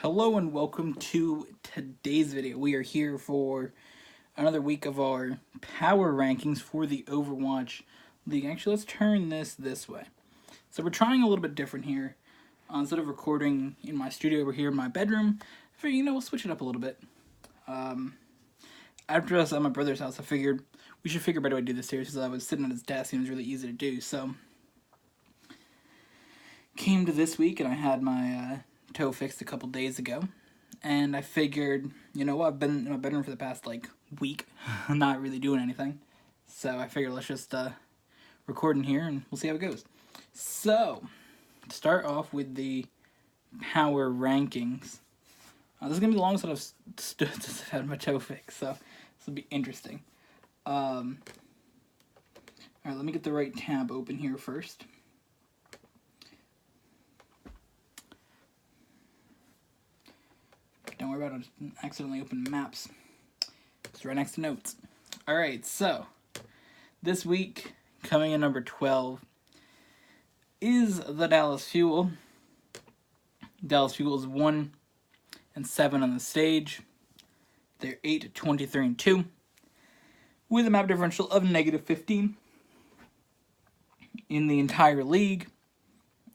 Hello and welcome to today's video. We are here for another week of our power rankings for the Overwatch League. Actually, let's turn this way. So we're trying a little bit different here. Instead of recording in my studio over here in my bedroom, I figured, we'll switch it up a little bit. After us at my brother's house, I figured we should figure out a better way to do this here, since I was sitting at his desk and it was really easy to do. So came to this week and I had my toe fixed a couple days ago, and I figured, I've been in my bedroom for the past week, not really doing anything, so I figured let's just record in here and we'll see how it goes. So to start off with the power rankings, this is gonna be the longest that I've stood since I've had my toe fixed, so this will be interesting. All right, let me get the right tab open here first. Don't worry about it, I accidentally opened maps. It's right next to notes. Alright, so this week, coming in number 12, is the Dallas Fuel. Dallas Fuel is 1-7 on the stage. They're 8-23-2, with a map differential of -15. In the entire league,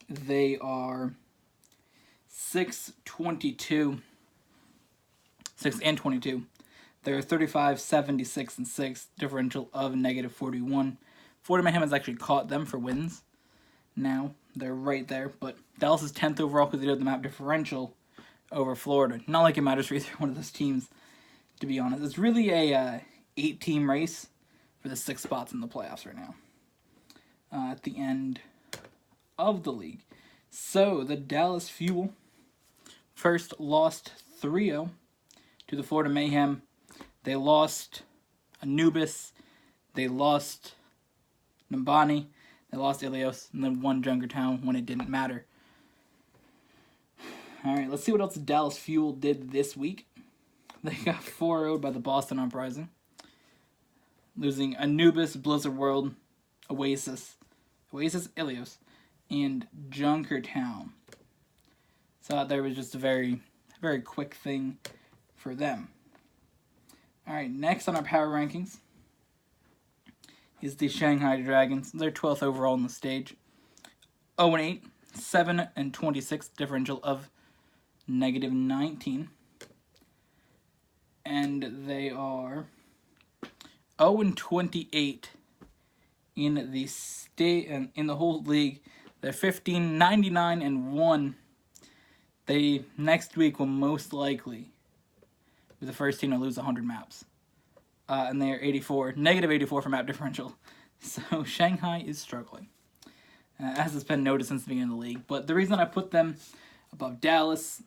they are 6-22. 6-22. They're 35-76-6, differential of -41. Florida Mayhem has actually caught them for wins. Now they're right there, but Dallas is 10th overall because they did the map differential over Florida. Not like it matters for either one of those teams, to be honest. It's really a 8-team race for the 6 spots in the playoffs right now. At the end of the league, so the Dallas Fuel first lost 3-0. To the Florida Mayhem. They lost Anubis, they lost Nambani, they lost Ilios, and then won Junkertown when it didn't matter. Alright, let's see what else Dallas Fuel did this week. They got 4-0'd by the Boston Uprising, losing Anubis, Blizzard World, Oasis, Ilios, and Junkertown. So there was just a very quick thing for them. Alright, next on our power rankings is the Shanghai Dragons. They're 12th overall on the stage. 0-8, 7-26, differential of -19. And they are 0-28 in the state and in the whole league. They're 15-99-1. They next week will most likely be the first team to lose 100 maps. And they are -84 for map differential. So Shanghai is struggling, as it's been noticed since the beginning of the league. But the reason I put them above Dallas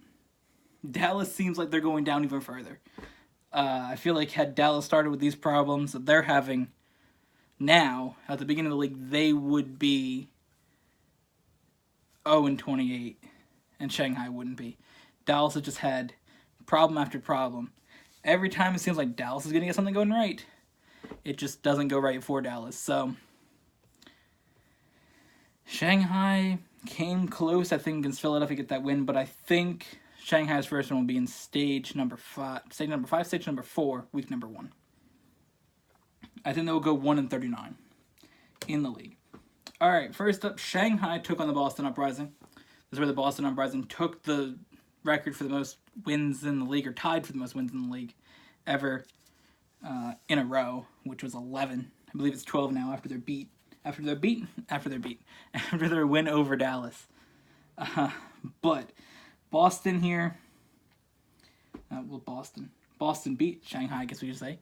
seems like they're going down even further. I feel like had Dallas started with these problems that they're having now, at the beginning of the league, they would be 0-28, and Shanghai wouldn't be. Dallas has just had problem after problem. Every time it seems like Dallas is going to get something going right, it just doesn't go right for Dallas. So Shanghai came close, I think, against Philadelphia to get that win, but I think Shanghai's first one will be in stage number 4, week number 1. I think they'll go 1-39 in the league. Alright, first up, Shanghai took on the Boston Uprising. This is where the Boston Uprising took the record for the most wins in the league, or tied for the most wins in the league ever in a row, which was 11. I believe it's 12 now after their win over Dallas. But Boston here, Boston beat Shanghai, I guess we should say.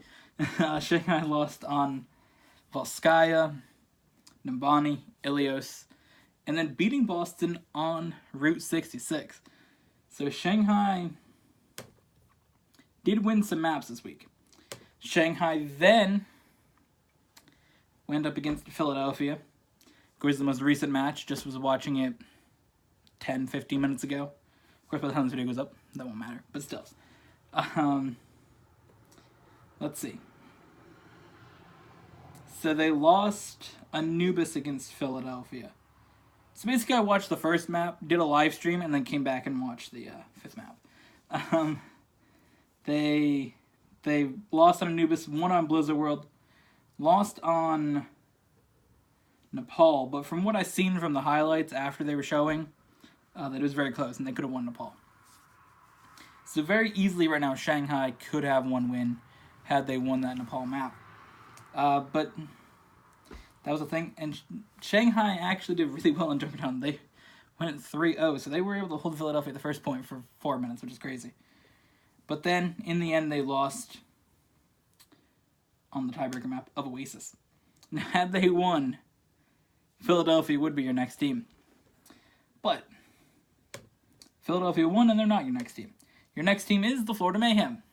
Shanghai lost on Volskaya, Nambani, Ilios, and then beating Boston on Route 66. So Shanghai did win some maps this week. Shanghai then went up against Philadelphia. Of course, the most recent match, just was watching it 10-15 minutes ago. Of course, by the time this video goes up, that won't matter, but still. Let's see. So they lost Anubis against Philadelphia. So basically I watched the first map, did a live stream, and then came back and watched the 5th map. They lost on Anubis, won on Blizzard World, lost on Nepal, but from what I've seen from the highlights after they were showing, that it was very close and they could have won Nepal. So very easily right now, Shanghai could have one win had they won that Nepal map. But that was the thing, and Shanghai actually did really well in Junkertown. They went 3-0, so they were able to hold Philadelphia the first point for 4 minutes, which is crazy. But then, in the end, they lost on the tiebreaker map of Oasis. Now, had they won, Philadelphia would be your next team. But Philadelphia won, and they're not your next team. Your next team is the Florida Mayhem.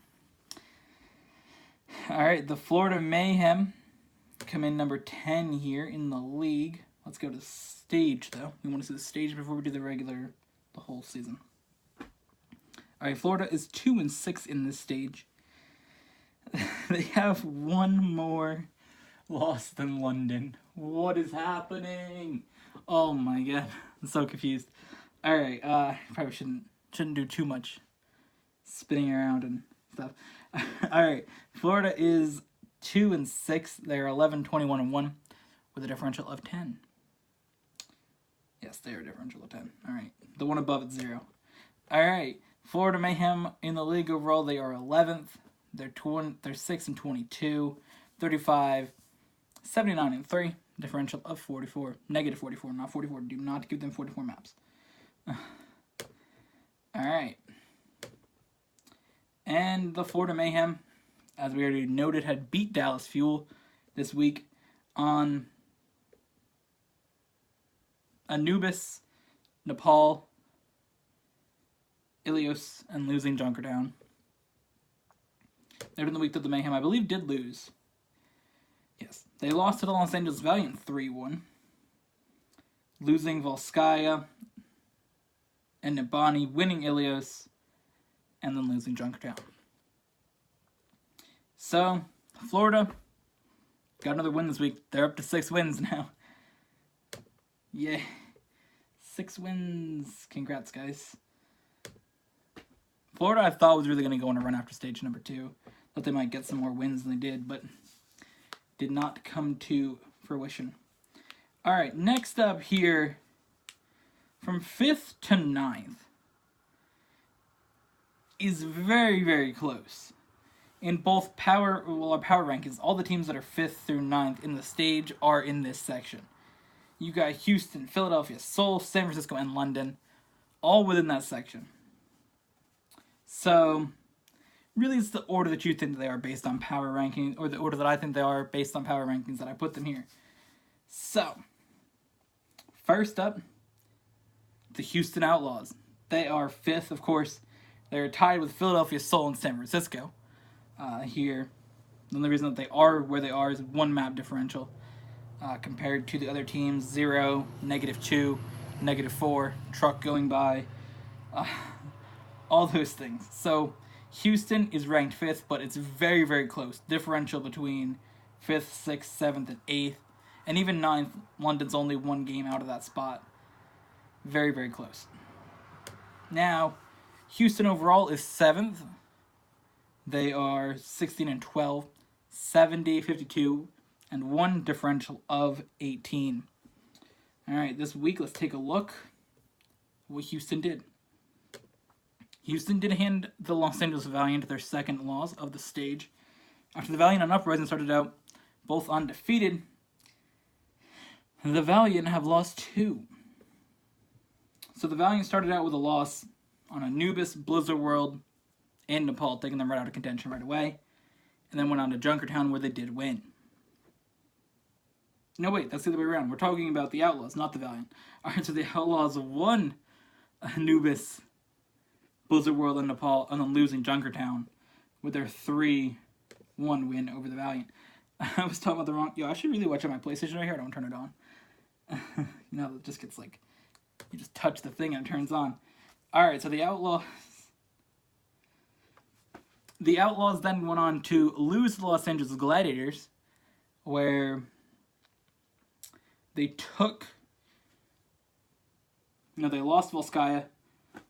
Alright, the Florida Mayhem come in number 10 here in the league. Let's go to the stage, though. We want to see the stage before we do the whole season. Alright, Florida is 2-6 in this stage. They have one more loss than London. What is happening? Oh my god, I'm so confused. Alright, probably shouldn't do too much spinning around and stuff. Alright, Florida is 2-6. They're 11-21-1 with a differential of 10. Yes, they're a differential of 10. Alright, the one above it's 0. Alright, Florida Mayhem in the league overall, they are 11th. They're 6-22, 35, 79-3, differential of 44, negative 44, not 44. Do not give them 44 maps. Alright. And the Florida Mayhem, as we already noted, had beat Dallas Fuel this week on Anubis, Nepal, Ilios, and losing Junkertown. Later in the week that the Mayhem, I believe, did lose. Yes. They lost to the Los Angeles Valiant 3-1. Losing Volskaya and Nibani, winning Ilios, and then losing Junkertown. So, Florida got another win this week. They're up to 6 wins now. Yeah. 6 wins. Congrats, guys. Florida, I thought, was really going to go on a run after stage number 2. Thought they might get some more wins than they did, but did not come to fruition. Alright, next up here, from 5th to 9th, is very, very close. In both our power rankings, all the teams that are 5th through 9th in the stage are in this section. You got Houston, Philadelphia, Seoul, San Francisco, and London, all within that section. So, really it's the order that you think they are based on power ranking, or the order that I think they are based on power rankings that I put them here. So, first up, the Houston Outlaws. They are 5th, of course. They're tied with Philadelphia, Seoul, and San Francisco. Here, the only reason that they are where they are is one map differential. Compared to the other teams, 0, -2, -4, truck going by, all those things. So Houston is ranked 5th, but it's very, very close. Differential between 5th, 6th, 7th, and 8th, and even 9th. London's only one game out of that spot. Very, very close. Now, Houston overall is 7th. They are 16-12, 70, 52, and 1 differential of 18. Alright, this week, let's take a look at what Houston did. Houston did hand the Los Angeles Valiant their second loss of the stage. After the Valiant and Uprising started out both undefeated, the Valiant have lost 2. So the Valiant started out with a loss on Anubis, Blizzard World, and Nepal, taking them right out of contention right away, and then went on to Junkertown where they did win. No, wait, that's the other way around. We're talking about the Outlaws, not the Valiant. Alright, so the Outlaws won Anubis, Blizzard World, and Nepal, and then losing Junkertown with their 3-1 win over the Valiant. I was talking about the wrong... Yo, I should really watch on my PlayStation right here. I don't turn it on. You know, it just gets like... You just touch the thing and it turns on. Alright, so the Outlaws then went on to lose the Los Angeles Gladiators, where they took... they lost Volskaya,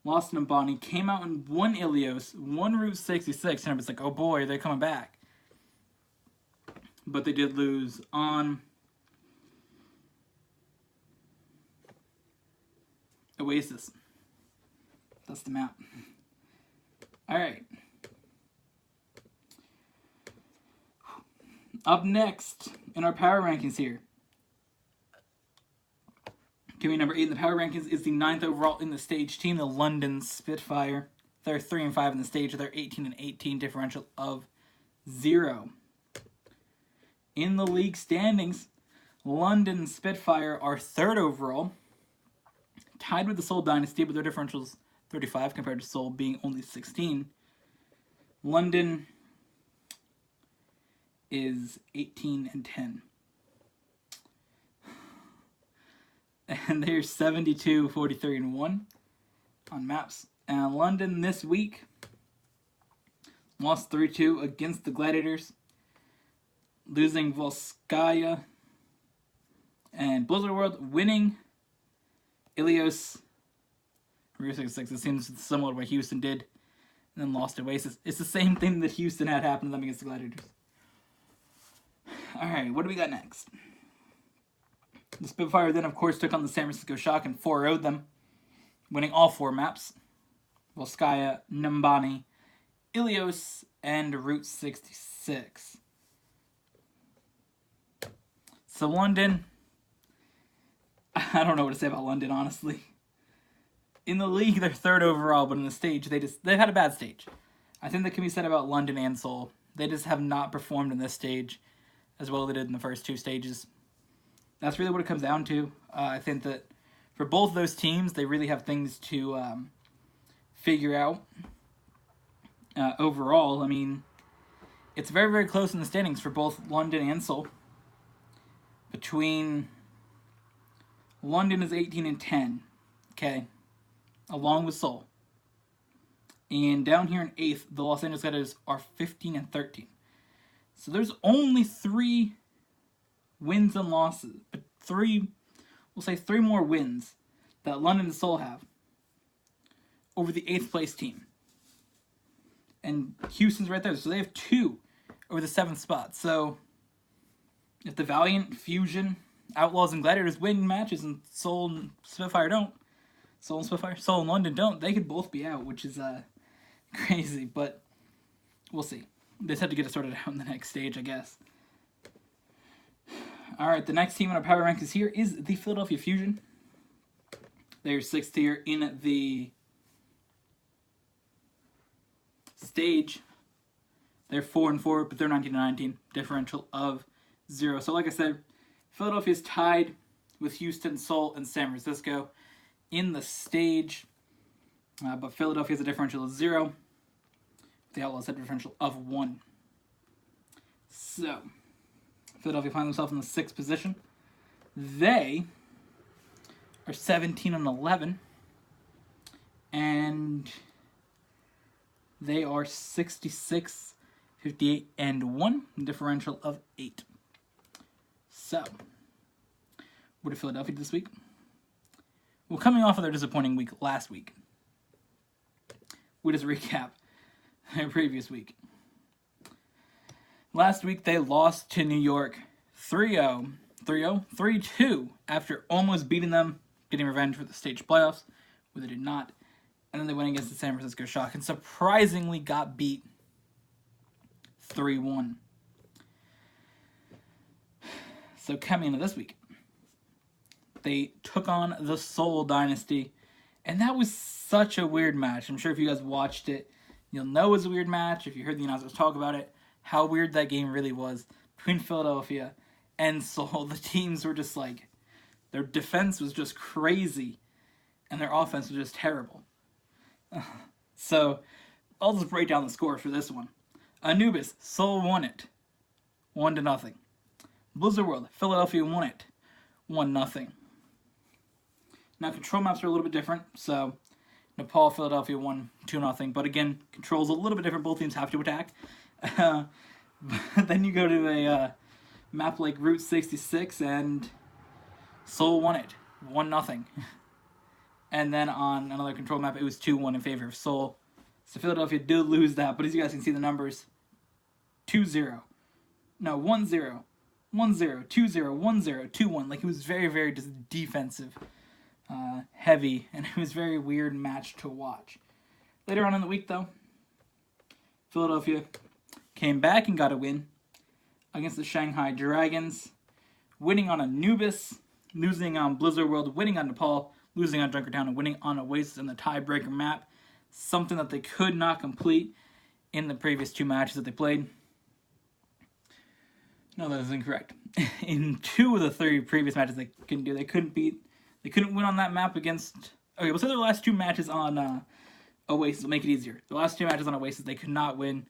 lost to Nambani, came out and won Ilios, won Route 66, and it was like, oh boy, they're coming back. But they did lose on Oasis. That's the map. Alright. Up next in our power rankings here. Coming number 8 in the power rankings is the 9th overall in the stage team, the London Spitfire. They're 3-5 in the stage. They're 18-18 differential of 0. In the league standings, London Spitfire are 3rd overall, tied with the Seoul Dynasty, but their differential's 35 compared to Seoul being only 16. London is 18-10. And they're 72, 43, and 1 on maps. And London this week lost 3-2 against the Gladiators, losing Volskaya and Blizzard World, winning Ilios Route 66. It seems similar to what Houston did, and then lost to Oasis. It's the same thing that Houston had happen to them against the Gladiators. Alright, what do we got next? The Spitfire then, of course, took on the San Francisco Shock and 4-0'd them, winning all 4 maps. Volskaya, Nambani, Ilios, and Route 66. So London, I don't know what to say about London, honestly. In the league, they're 3rd overall, but in the stage, they've had a bad stage. I think that can be said about London and Seoul. They just have not performed in this stage as well as they did in the first 2 stages. That's really what it comes down to. I think that for both those teams, they really have things to figure out. Overall, I mean, it's very, very close in the standings for both London and Seoul. Between London is 18-10, okay, along with Seoul. And down here in 8th, the Los Angeles Gladiators are 15-13. So there's only 3 wins and losses, but 3 more wins that London and Seoul have over the 8th place team. And Houston's right there, so they have 2 over the 7th spot. So if the Valiant, Fusion, Outlaws, and Gladiators win matches and Seoul and Spitfire don't, Seoul and London don't, they could both be out, which is crazy, but we'll see. They just have to get it sorted out in the next stage, I guess. Alright, the next team in our power rankings here is the Philadelphia Fusion. They're 6th here in the stage. They're 4-4, but they're 19-19, differential of 0. So like I said, Philadelphia's tied with Houston, Seoul, and San Francisco in the stage. But Philadelphia has a differential of 0. The Outlaws have a differential of 1. So, Philadelphia find themselves in the 6th position. They are 17-11. And they are 66, 58, and 1. Differential of 8. So, what did Philadelphia do this week? Well, coming off of their disappointing week last week, we just recap their previous week. Last week, they lost to New York 3-2 after almost beating them, getting revenge for the stage playoffs, where they did not. And then they went against the San Francisco Shock and surprisingly got beat 3-1. So coming into this week, they took on the Seoul Dynasty, and that was such a weird match. I'm sure if you guys watched it, you'll know it was a weird match. If you heard the announcers talk about it, how weird that game really was between Philadelphia and Seoul. The teams were just like, their defense was just crazy, and their offense was just terrible. So, I'll just break down the score for this one. Anubis, Seoul won it, 1-0. Blizzard World, Philadelphia won it, 1-0. Now, control maps are a little bit different, so Nepal, Philadelphia won 2-0. But again, control's a little bit different. Both teams have to attack. But then you go to a map like Route 66, and Seoul won it, 1-0. And then on another control map, it was 2-1 in favor of Seoul. So Philadelphia did lose that, but as you guys can see the numbers, 2-0. No, 1-0. 1-0, 2-0, 1-0, 2-1. Like, it was very, very just defensive, heavy, and it was a very weird match to watch. Later on in the week, though, Philadelphia came back and got a win against the Shanghai Dragons, winning on Anubis, losing on Blizzard World, winning on Nepal, losing on Junkertown, and winning on Oasis in the tiebreaker map. Something that they could not complete in the previous 2 matches that they played. No, that is incorrect. In 2 of the 3 previous matches they couldn't do. They couldn't win on that map against... Okay, we'll say their last 2 matches on Oasis will make it easier. The last 2 matches on Oasis, they could not win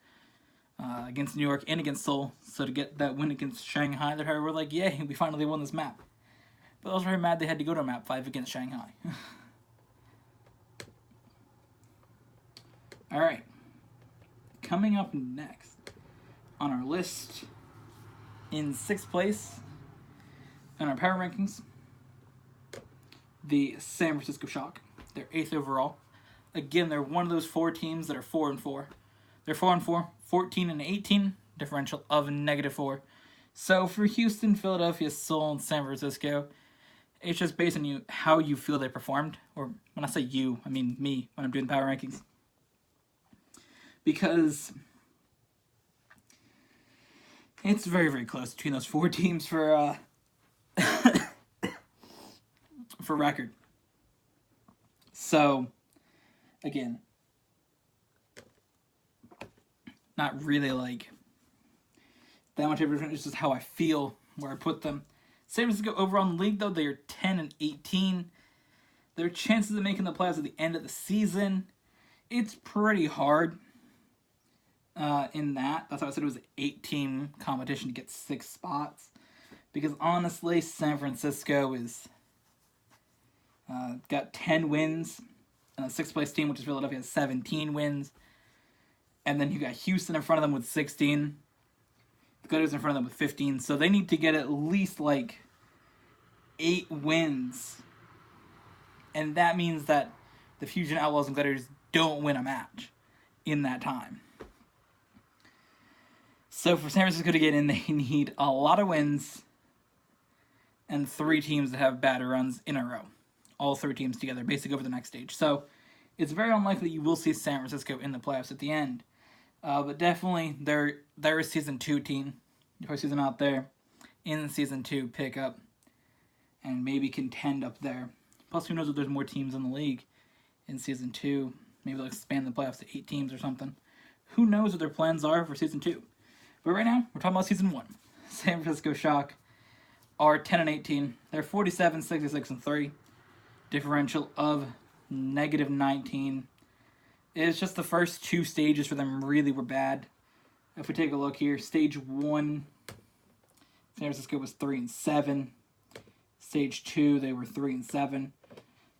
against New York and against Seoul. So to get that win against Shanghai, they were like, yay, we finally won this map. But I was very mad they had to go to map 5 against Shanghai. Alright. Coming up next on our list, in 6th place in our power rankings, the San Francisco Shock. They're 8th overall. Again, they're one of those 4 teams that are 4-4. They're 4-4, 14-18, differential of -4. So for Houston, Philadelphia, Seoul, and San Francisco, it's just based on how you feel they performed. Or when I say you, I mean me when I'm doing power rankings. Because it's very, very close between those 4 teams for for record. So, again, not really like that much of a difference. It's just how I feel where I put them. San Francisco overall in the league, though, they are 10-18. Their chances of making the playoffs at the end of the season, it's pretty hard. In that, that's why I said it was an 8-team competition to get 6 spots. Because honestly, San Francisco is got 10 wins, and the 6th place team, which is Philadelphia, has 17 wins. And then you got Houston in front of them with 16. The Gladiators in front of them with 15. So they need to get at least like 8 wins. And that means that the Fusion Outlaws and Gladiators don't win a match in that time. So for San Francisco to get in, they need a lot of wins and 3 teams that have bad runs in a row. All 3 teams together, basically over the next stage. So it's very unlikely you will see San Francisco in the playoffs at the end. But definitely, they're a Season 2 team. If I see them out there in Season 2, pick up and maybe contend up there. Plus, who knows if there's more teams in the league in Season 2. Maybe they'll expand the playoffs to 8 teams or something. Who knows what their plans are for Season 2. But right now, we're talking about Season 1. San Francisco Shock are 10-18. They're 47, 66, and 3. Differential of -19. It's just the first 2 stages for them really were bad. If we take a look here, Stage 1, San Francisco was 3-7. Stage 2, they were 3-7.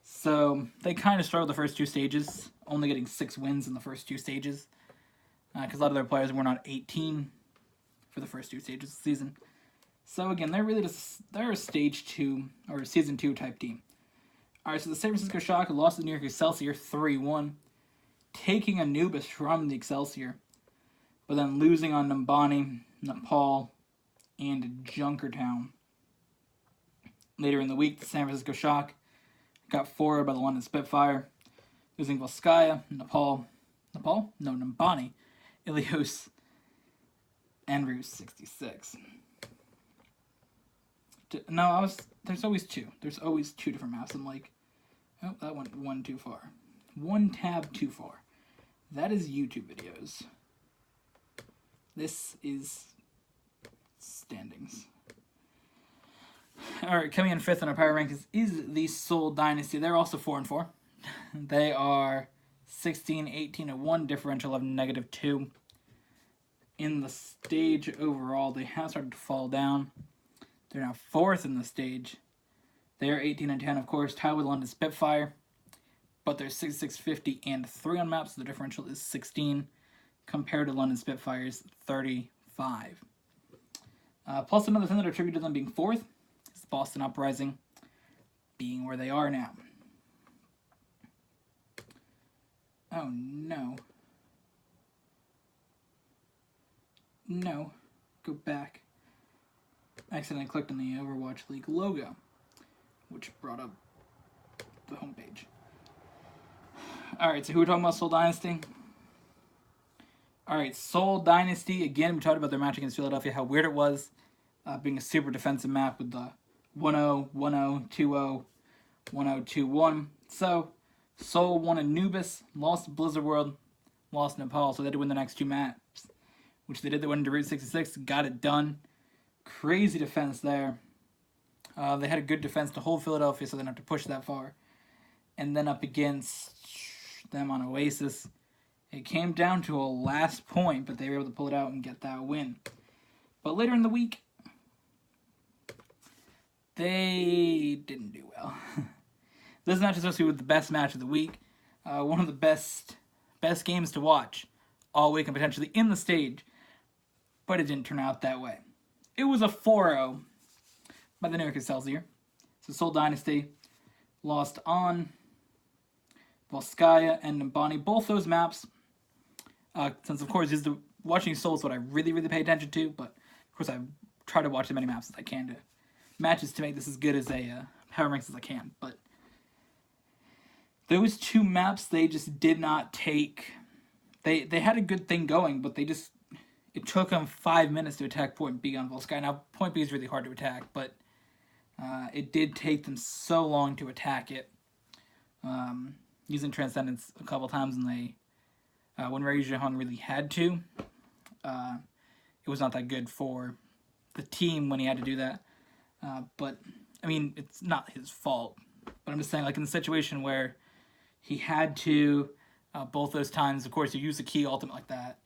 So they kind of struggled the first 2 stages, only getting 6 wins in the first 2 stages. Because a lot of their players were not 18 for the first 2 stages of the season. So again, they're a Stage 2 or Season 2 type team. Alright, so the San Francisco Shock lost to the New York Excelsior 3-1, taking Anubis from the Excelsior, but then losing on Numbani, Nepal, and Junkertown. Later in the week, the San Francisco Shock got 4 by the London Spitfire, losing Volskaya, Numbani, Ilios, and Route 66. No, there's always 2. There's always 2 different maps. I'm like, oh, that went 1 too far. 1 tab too far. That is YouTube videos. This is standings. Alright, coming in 5th in our power rankings is the Seoul Dynasty. They're also 4-4. They are 16-18-1, differential of -2. In the stage overall, they have started to fall down. They're now 4th in the stage. They are 18-10, of course, tied with London Spitfire. But they're 66, 50, and 3 on maps, so the differential is 16, compared to London Spitfire's 35. Plus, another thing that attributed to them being 4th is the Boston Uprising being where they are now. Oh, no. No. Go back. I accidentally clicked on the Overwatch League logo, which brought up the homepage. Alright, so who are we talking about? Seoul Dynasty? Alright, Seoul Dynasty. Again, we talked about their match against Philadelphia, how weird it was, being a super defensive map with the 1-0, 1-0, 2-0, 1-0, 2-1. So, Seoul won Anubis, lost to Blizzard World, lost Nepal, so they had to win the next two maps, which they did. They went into Route 66, got it done. Crazy defense there. They had a good defense to hold Philadelphia, so they didn't have to push that far. And then up against them on Oasis, it came down to a last point, but they were able to pull it out and get that win. But later in the week, they didn't do well. This match is associated with the best match of the week. One of the best games to watch all week and potentially in the stage, but it didn't turn out that way. It was a 4-0 by the New York Excelsior. So Seoul Dynasty lost on Volskaya and Nimbani. Both those maps, since of course watching Seoul is what I really, really pay attention to, but of course I try to watch as many maps as I can to matches to make this as good as a power ranks as I can. But those two maps, they just did not take. They had a good thing going, but it took them 5 minutes to attack Point B on Volskaya. Now, Point B is really hard to attack, but it did take them so long to attack it. Using Transcendence a couple times, and they, when Ray Jihong really had to, it was not that good for the team when he had to do that. But, I mean, it's not his fault. But I'm just saying, like, in the situation where he had to, both those times, of course, you use a key ultimate like that.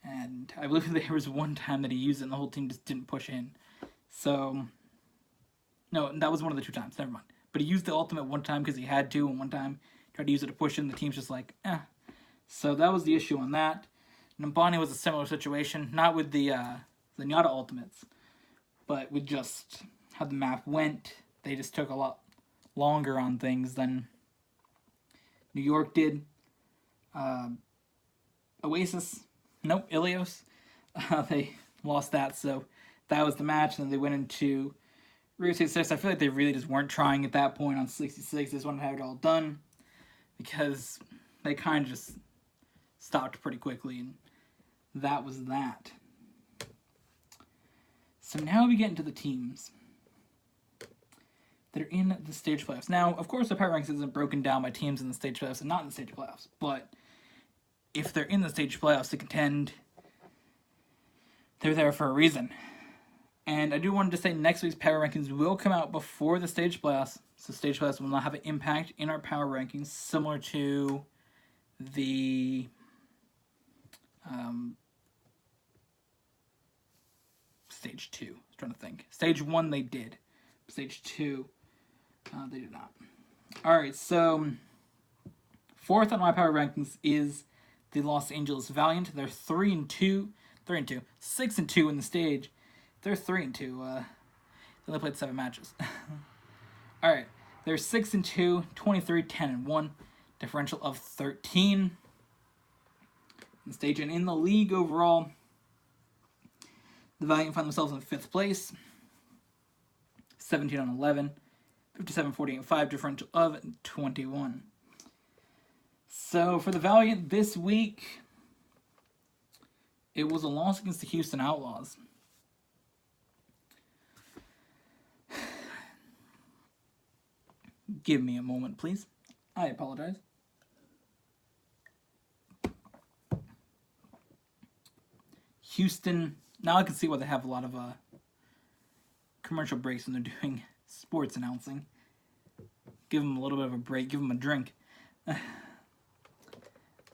And I believe there was one time that he used it and the whole team just didn't push in. So, no, that was one of the two times, never mind. But he used the ultimate one time because he had to, and one time he tried to use it to push in, the team's just like, eh. So that was the issue on that. Nimbani was a similar situation, not with the Nyata ultimates, but with just how the map went. They just took a lot longer on things than New York did. Oasis, nope, Ilios, they lost that, so that was the match, and then they went into Route 66. I feel like they really just weren't trying at that point on 66. They just wanted to have it all done, because they kind of just stopped pretty quickly, and that was that. So now we get into the teams that are in the stage playoffs. Now, of course, the power ranks isn't broken down by teams in the stage playoffs and not in the stage playoffs, but if they're in the stage playoffs to contend, they're there for a reason. And I do want to say next week's power rankings will come out before the stage playoffs, so stage playoffs will not have an impact in our power rankings, similar to the stage 2. I was trying to think. Stage 1 they did. Stage 2, they did not. Alright, so fourth on my power rankings is the Los Angeles Valiant. They're 3-2, 6-2 in the stage. They're 3-2. They only played 7 matches. Alright, they're 6-2, 23-10-1, differential of 13 in the stage. And in the league overall, the Valiant find themselves in 5th place, 17-11, 57-48-5, differential of 21. So for the Valiant this week, it was a loss against the Houston Outlaws. Give me a moment, please. I apologize. Houston, now I can see why they have a lot of commercial breaks when they're doing sports announcing. Give them a little bit of a break, give them a drink.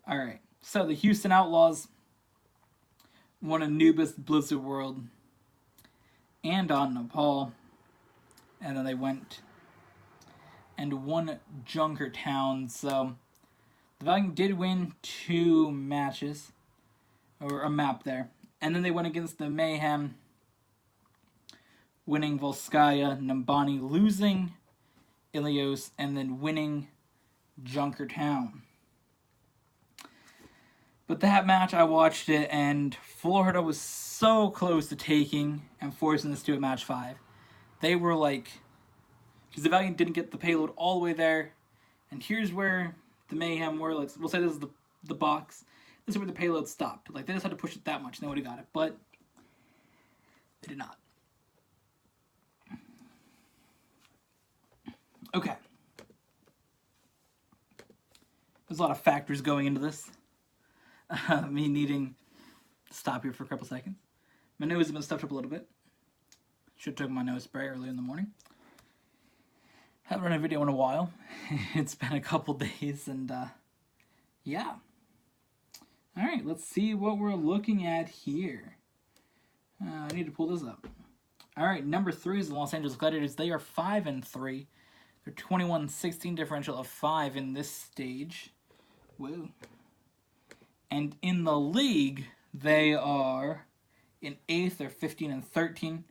Alright, so the Houston Outlaws won Anubis, Blizzard World, and on Nepal. And then they went and won Junkertown. So the Valiant did win 2 matches, or a map there. And then they went against the Mayhem, winning Volskaya, Nimbani, losing Ilios, and then winning Junkertown. But that match, I watched it, and Florida was so close to taking and forcing this to a match 5. They were like, because the Valiant didn't get the payload all the way there, and here's where the Mayhem were. Like, we'll say this is the box. This is where the payload stopped. Like, they just had to push it that much, and they would have got it, but they did not. Okay. There's a lot of factors going into this. Me needing to stop here for a couple seconds. My nose has been stuffed up a little bit. Should have took my nose spray early in the morning. Haven't run a video in a while. It's been a couple days, and yeah. Alright, let's see what we're looking at here. I need to pull this up. Alright, number 3 is the Los Angeles Gladiators. They are 5-3. They're 21-16 differential of 5 in this stage. Whoa. And in the league, they are in 8th. They're 15-13,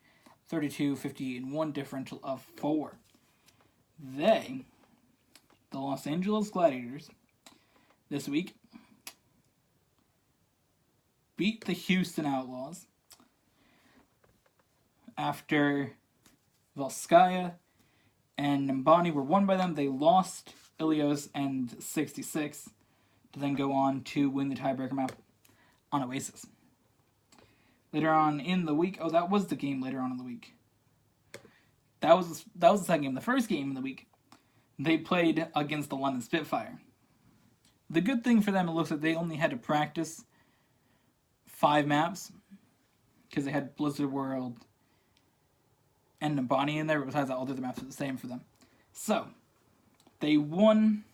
32-58-1 differential of 4. They, the Los Angeles Gladiators, this week beat the Houston Outlaws after Volskaya and Nimbani were won by them. They lost Ilios and 66 to then go on to win the tiebreaker map on Oasis. Later on in the week, that was the game later on in the week. That was the second game. The first game in the week, they played against the London Spitfire. The good thing for them, it looks like they only had to practice 5 maps because they had Blizzard World and Nimbani in there, but besides that, all the other maps are the same for them. So, they won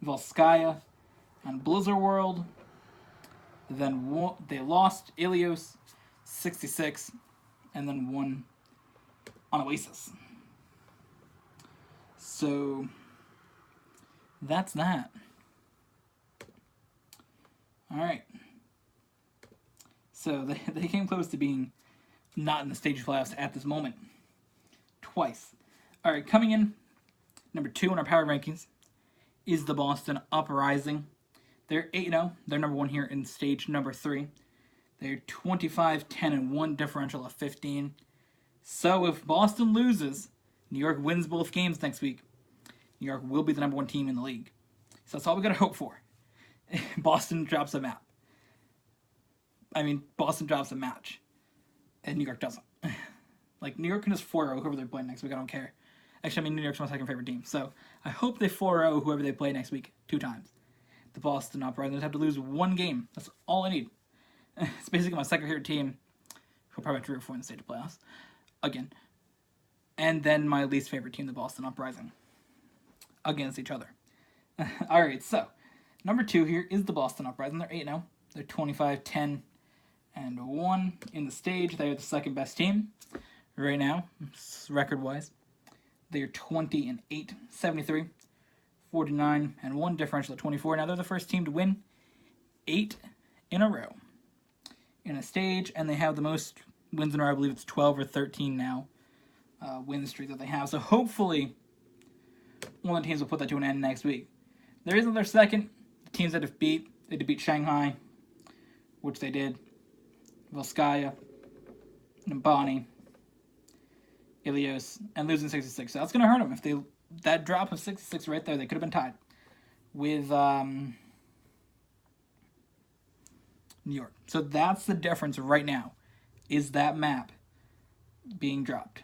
Volskaya and Blizzard World. Then they lost Ilios 66 and then won on Oasis. So that's that. Alright. So they came close to being not in the stage playoffs at this moment. Twice. Alright, coming in number 2 in our power rankings is the Boston Uprising. They're 8-0. They're number 1 here in stage number 3. They're 25-10-1 differential of 15. So if Boston loses, New York wins both games next week, New York will be the number 1 team in the league. So that's all we got to hope for. Boston drops a map. Boston drops a match. And New York doesn't. Like, New York can just 4-0 whoever they're playing next week. I don't care. Actually, New York's my second favorite team. So I hope they 4-0 whoever they play next week 2 times. The Boston Uprising just have to lose 1 game. That's all I need. It's basically my second favorite team, who'll probably have to root for in the stage of playoffs. Again. And then my least favorite team, the Boston Uprising. Against each other. Alright, so number 2 here is the Boston Uprising. They're 8-0. They're 25-10-1 in the stage. They're the second best team right now, record-wise. They're 20-8, 73, 49-1 differential at 24. Now they're the first team to win 8 in a row in a stage, and they have the most wins in a row. I believe it's 12 or 13 now win streak that they have. So hopefully one of the teams will put that to an end next week. There is another second. The teams that have beat, they had to beat Shanghai, which they did. Volskaya, Nimbani, Ilios, and losing 66. So that's going to hurt them. If that drop of 66 right there, they could have been tied with New York. So that's the difference right now, is that map being dropped.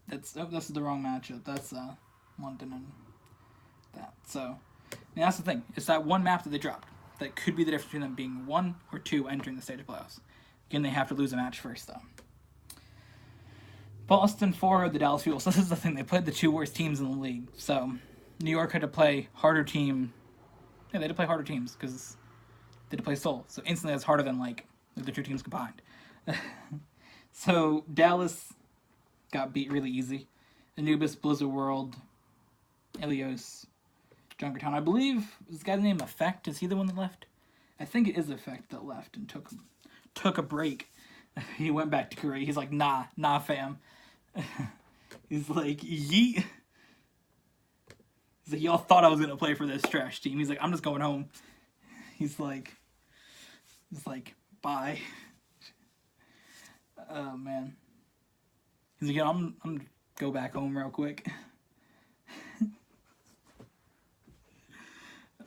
That's the wrong matchup. That's London and that. So that's the thing. It's that one map that they dropped that could be the difference between them being 1 or 2 entering the stage of playoffs. Again, they have to lose a match first, though. Boston 4, the Dallas Fuel. So this is the thing. They played the 2 worst teams in the league. So New York had to play harder team. Yeah, they had to play harder teams because they had to play Seoul. So instantly that's harder than, like, the 2 teams combined. So Dallas got beat really easy. Anubis, Blizzard World, Ilios, Junkertown. I believe this guy's name Effect. Is he the one that left? I think it is Effect that left and took a break. He went back to Korea. He's like, nah, fam. He's like, yeet. He's like, y'all thought I was going to play for this trash team. He's like, I'm just going home. He's like, bye. Oh, man. He's like, yeah, I'm going to go back home real quick.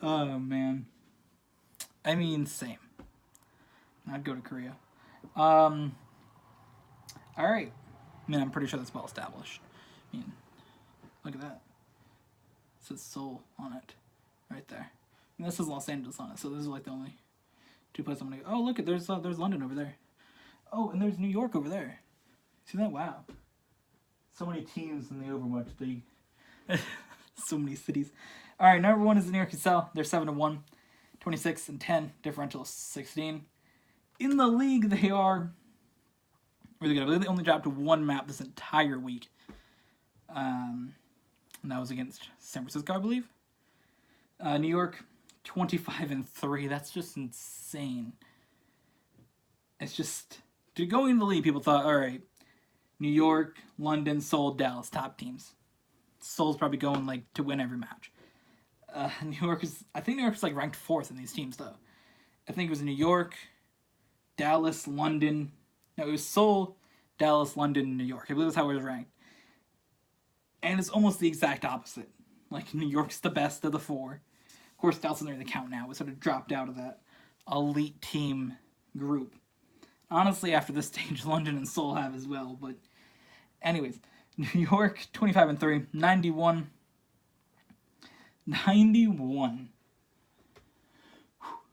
Oh, man. I mean, same. I'd go to Korea. Alright. I mean, I'm pretty sure that's well established. I mean, look at that. It says Seoul on it. Right there. And this is Los Angeles on it, so this is like the only two places I'm gonna go. Oh, look, there's London over there. Oh, and there's New York over there. See that? Wow. So many teams in the Overwatch League. So many cities. Alright, number 1 is the New York Cell. They're 7-1. 26-10. Differential 16. In the league, they are really good. I believe they only dropped 1 map this entire week. And that was against San Francisco, I believe. New York, 25-3. That's just insane. It's just, to go into the league, people thought, all right, New York, London, Seoul, Dallas, top teams. Seoul's probably going like to win every match. I think New York's like ranked 4th in these teams though. I think it was New York, Dallas, London. No, it was Seoul, Dallas, London, New York. I believe that's how it was ranked. And it's almost the exact opposite. Like, New York's the best of the 4. Of course, Dallas isn't in the count now. It sort of dropped out of that elite team group. Honestly, after this stage, London and Seoul have as well. But anyways, New York, 25-3, 91. 91.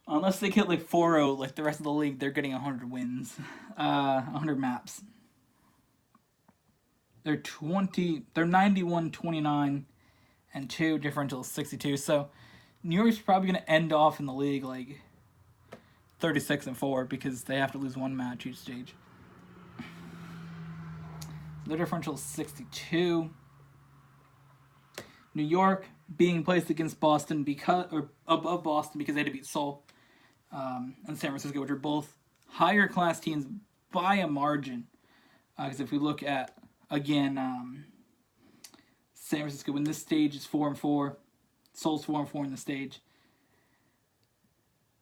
Unless they get like 4-0 like the rest of the league, they're getting 100 wins. 100 maps. They're 91, 29, and 2, differential 62. So New York's probably going to end off in the league like 36-4 because they have to lose 1 match each stage. Their differential is 62. New York being placed against Boston above Boston because they had to beat Seoul and San Francisco, which are both higher class teams by a margin. Because if we look at again, San Francisco in this stage is 4-4. Seoul's 4-4 in the stage.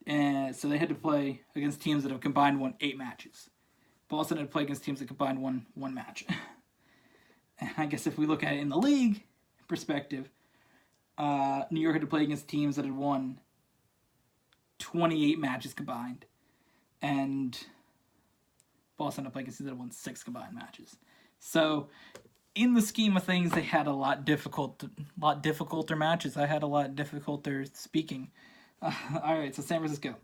And so they had to play against teams that have combined won 8 matches. Boston had to play against teams that combined won 1 match. And I guess if we look at it in the league perspective, New York had to play against teams that had won 28 matches combined. And Boston had to play against teams that had won 6 combined matches. So, in the scheme of things, they had a lot difficulter matches. I had a lot difficulter speaking. Alright, so San Francisco.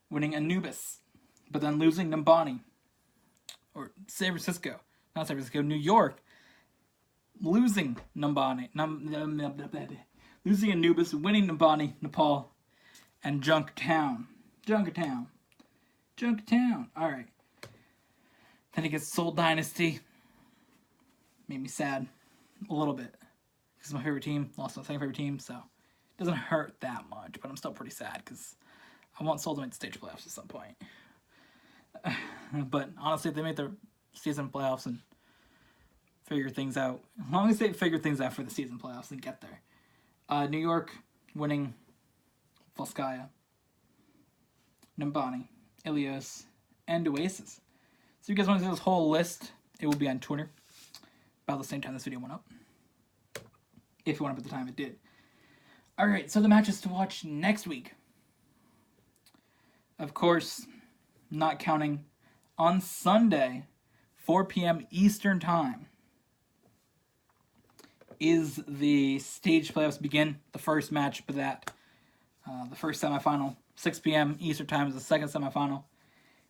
Winning Anubis, but then losing Numbani. Or San Francisco. Not San Francisco, New York. Losing Numbani. Losing Anubis, winning Numbani, Nepal, and Junkertown. Alright. Then it gets Seoul Dynasty. Made me sad. A little bit. Because my favorite team lost my second favorite team, so it doesn't hurt that much, but I'm still pretty sad because I want Seoul to make the stage playoffs at some point. But honestly, if they make the season playoffs and figure things out, as long as they figure things out for the season playoffs and get there. New York winning Volskaya, Numbani, Ilios, and Oasis. So if you guys want to see this whole list, it will be on Twitter about the same time this video went up. If you want to put the time it did. Alright, so the matches to watch next week. Of course, not counting on Sunday, 4 p.m. Eastern Time, is the stage playoffs begin. The first match for that. The first semifinal. 6 p.m. Eastern Time is the second semifinal.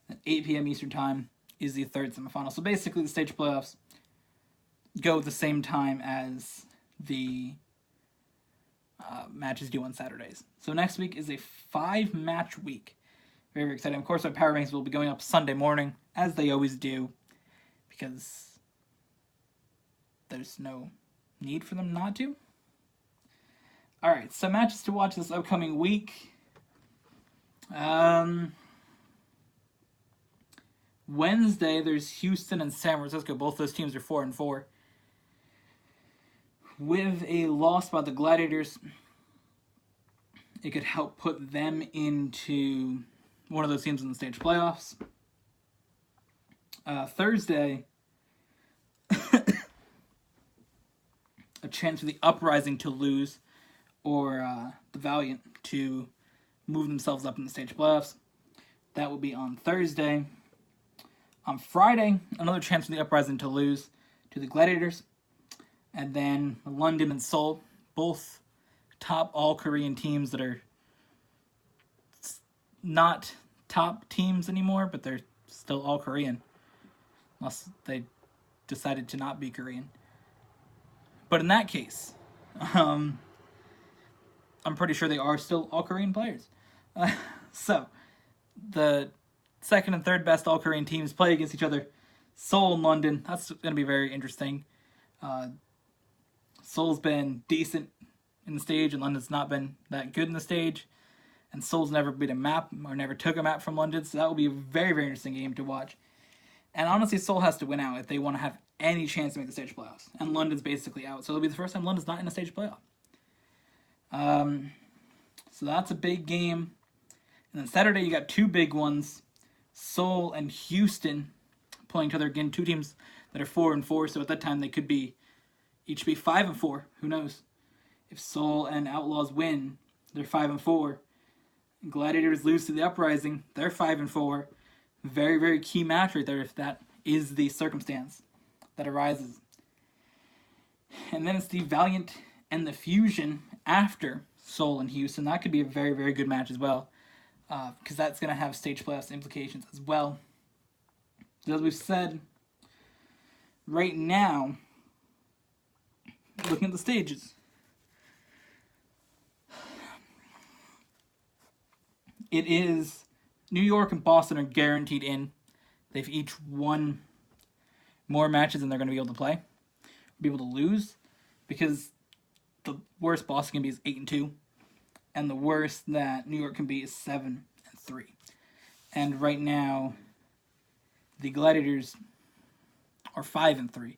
And 8 p.m. Eastern Time is the third semifinal. So basically the stage playoffs go at the same time as the matches do on Saturdays. So next week is a 5-match week. Very, very exciting. Of course, our power rankings will be going up Sunday morning, as they always do, because there's no need for them not to. Alright, so matches to watch this upcoming week. Wednesday, there's Houston and San Francisco. Both those teams are 4-4. with a loss by the Gladiators, it could help put them into one of those teams in the stage playoffs. Thursday, a chance for the Uprising to lose, or the Valiant to move themselves up in the stage playoffs. That will be on Thursday. On Friday, another chance for the Uprising to lose to the Gladiators. And then London and Seoul, both top all-Korean teams that are not top teams anymore, but they're still all-Korean. Unless they decided to not be Korean. But in that case, I'm pretty sure they are still all-Korean players. So, the second and third best all-Korean teams play against each other. Seoul and London, that's going to be very interesting. Seoul's been decent in the stage, and London's not been that good in the stage. And Seoul's never beat a map, or never took a map from London, so that will be a very, very interesting game to watch. And honestly, Seoul has to win out if they want to have any chance to make the stage playoffs. And London's basically out, so it'll be the first time London's not in a stage playoff. So that's a big game. And then Saturday, you got two big ones. Seoul and Houston playing each other again. Two teams that are 4-4, so at that time they could be each be 5-4. Who knows? If Seoul and Outlaws win, they're 5-4. Gladiators lose to the Uprising, they're 5-4. Very, very key match right there if that is the circumstance that arises. And then it's the Valiant and the Fusion after Seoul and Houston. That could be a very, very good match as well, because that's going to have stage playoffs implications as well. So as we've said, right now, looking at the stages, it is New York and Boston are guaranteed in. They've each won more matches than they're going to be able to play, be able to lose, because the worst Boston can be is 8-2, and the worst that New York can be is 7-3. And right now, the Gladiators are 5-3,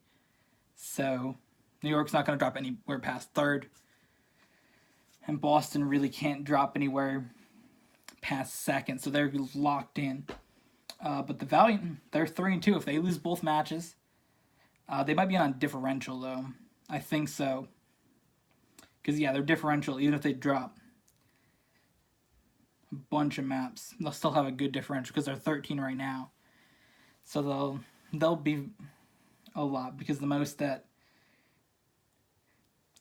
so New York's not going to drop anywhere past third, and Boston really can't drop anywhere past second, so they're locked in. But the Valiant, they're 3-2. If they lose both matches, they might be on differential though. I think so, because yeah, they're differential. Even if they drop a bunch of maps, they'll still have a good differential because they're 13 right now. So they'll be a lot, because the most that.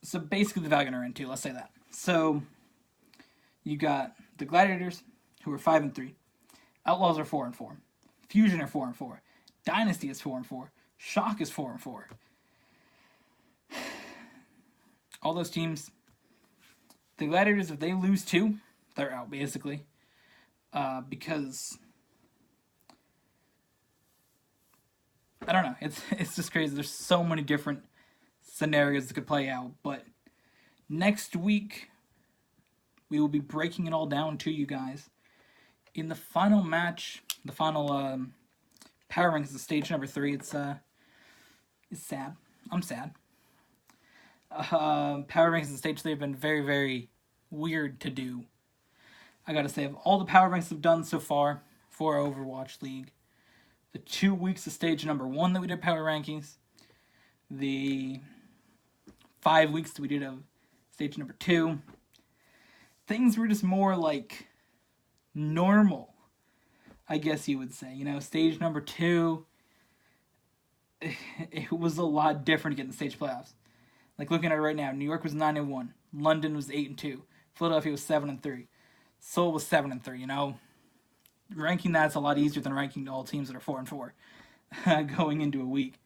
So basically, the Valiant are in 2. Let's say that. So you got the Gladiators, who are 5-3. Outlaws are 4-4. Fusion are 4-4. Dynasty is 4-4. Shock is 4-4. All those teams. The Gladiators, if they lose 2, they're out basically, because I don't know. It's just crazy. There's so many different scenarios that could play out. But next week, we will be breaking it all down to you guys. In the final match, the final power rankings of stage number 3, it's sad. I'm sad. Power rankings of stage 3 have been very, very weird to do. I gotta say, of all the power rankings I've done so far for Overwatch League, the 2 weeks of stage number 1 that we did power rankings, the 5 weeks that we did of stage number 2, things were just more like normal, I guess you would say. You know, stage number 2, it was a lot different to get in the stage playoffs. Like looking at it right now, New York was 9-1, London was 8-2, Philadelphia was 7-3, Seoul was 7-3. You know, ranking that's a lot easier than ranking all teams that are 4-4 going into a week.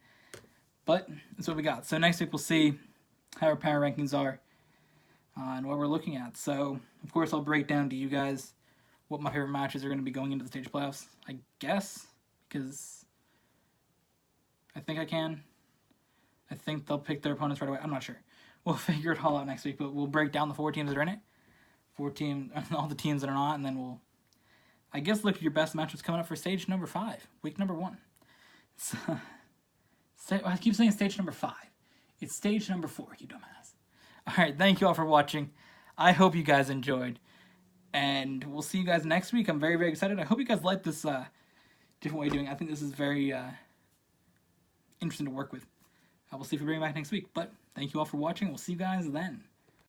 But that's what we got. So next week we'll see how our power rankings are and what we're looking at. So of course I'll break down to you guys what my favorite matches are going to be going into the stage playoffs, I guess, because I think I can. I think they'll pick their opponents right away. I'm not sure. We'll figure it all out next week, but we'll break down the 4 teams that are in it, 4 teams, all the teams that are not, and then we'll, I guess, look at your best matchups coming up for stage number 5, week number 1. I keep saying stage number 5. It's stage number 4, you dumbass. Alright, thank you all for watching. I hope you guys enjoyed. And we'll see you guys next week. I'm very, very excited. I hope you guys like this different way of doing it. I think this is very interesting to work with. I will see if we bring it back next week. But thank you all for watching. We'll see you guys then.